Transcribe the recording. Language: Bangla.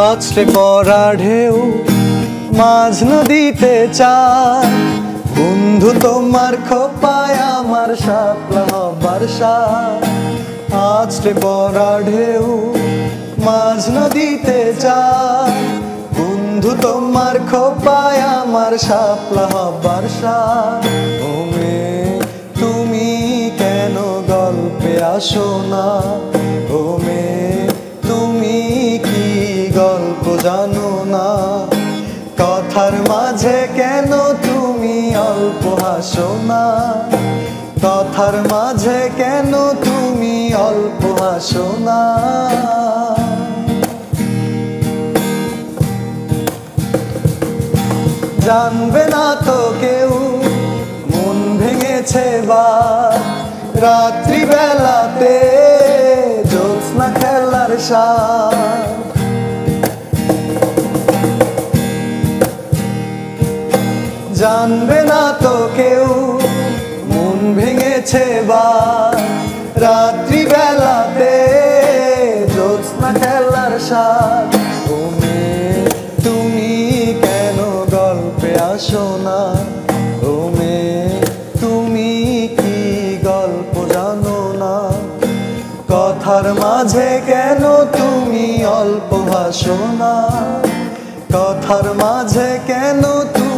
আছড়ে পড়া ঢেউ মাঝ নদীতে চায়, বন্ধু তোমার খোপায় আমার শাপলা হবার সায়। আছড়ে পড়া ঢেউ মাঝ নদীতে চায়, বন্ধু তোমার খোপায় আমার শাপলা হবার সায়। ও মেয়ে তুমি কেন গল্পে আসো না, ও মেয়ে তুমি কি গল্প জানো না? কথার মাঝে কেন তুমি অল্প হাসো না, কথার মাঝে কেন তুমি অল্প হাসো না? জানবে না তো কেউ মন ভেঙেছে বার, রাত্রি বেলাতে জ্যোৎস্না খেলার সাথ। জানবে না তো কেউ মন ভেঙেছে বার, রাত্রি বেলাতে জ্যোৎস্না খেলার সাথ। ও মেয়ে তুমি কেন গল্পে আসো না, ও মেয়ে তুমি কি গল্প জানো না? কথার মাঝে কেন তুমি অল্প ভাসো না, কথার মাঝে কেন তুমি